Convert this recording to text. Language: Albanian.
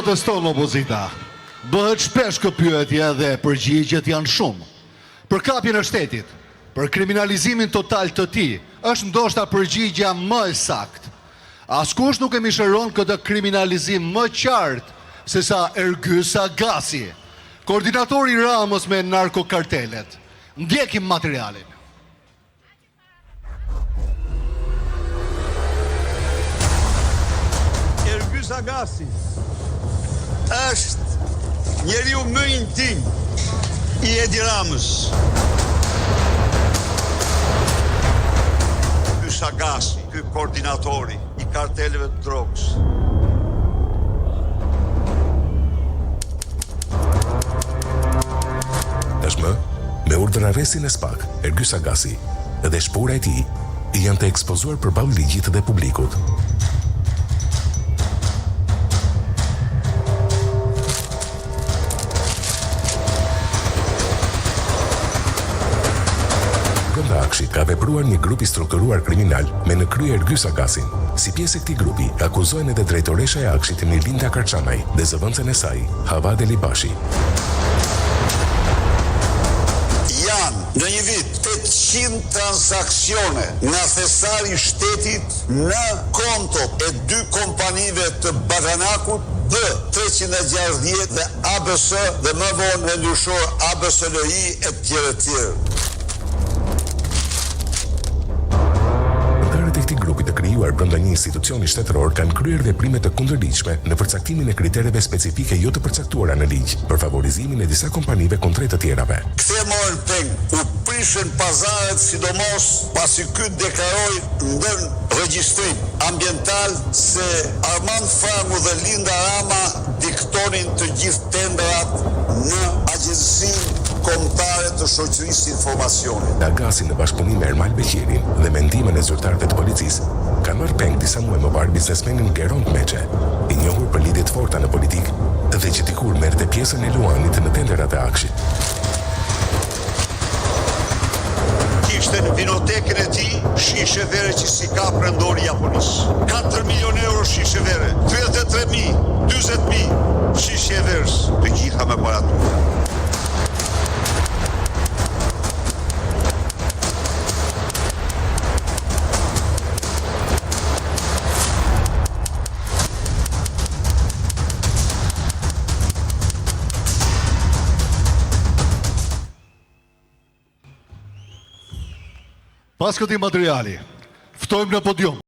Proteston opozita. Bëhet shpesh kjo pyetje dhe përgjigjet janë shumë. Për kapjen e shtetit, për kriminalizimin total të tij, është ndoshta përgjigja më e saktë. Askush nuk e mishëron këtë kriminalizim më qartë se sa Ergys Agasi, koordinatori i Ramës me narkokartelet. Ndjekim materialin. Ergys Agasi është njeriu më intim i Edi Ramës. Ergys Agasi, ky koordinatori i karteleve të drogës. Tashmë, me urdhër arrestin e SPAK, Ergys Agasi dhe shpura e tij janë të ekspozuar përballë ligjit dhe publikut. Brenda akshit ka vepruar një grup i strukturuar kriminal me në krye Ergys Agasin. Si pjesë e këtij grupi, akuzohen edhe drejtoresha e akshit Mirlinda Karçanaj dhe zëvendësen e saj, Hava Delibashi. Në një vit, 800 transaksione nga thesari i shtetit në kontot e 2 kompanive të Baganakut, dhe 360 dhe ABS dhe më vonë në ndryshor ABSLI e tjerë. Anëtarët e këtij grupi të krijuar brenda një institucioni shtetëror kanë kryer veprime të kundërligjshme në përcaktimin e kritereve specifike jo të përcaktuara në ligj për favorizimin e disa kompanive kundër të tjerave. Kthemorën peng, u prishën pazaret, sidomos pasi ky deklaroi ndër regjistrim ambiental se Armand Frangu dhe Linda Rama diktonin të gjithë tendrat në Agjencinë Kombëtare të Shoqërisë Informacionit. Agasi në bashkëpunim me Ermal Beqirin dhe me ndihmën e zyrtarëve të policisë, kanë marrë peng disa muaj më parë biznesmenin Geront Meçe, i njohur për lidhje të forta në politikë dhe që dikur merrte pjesën e luanit në tenderat e akshit. Kishte në vinotekën e tij shishe vere që si ka prendori japonisë. 4 milion euro shishe vere, 33.000, 40.000 shishe verës, të gjitha me paratura. Pas këtij materiali, ftojmë në podium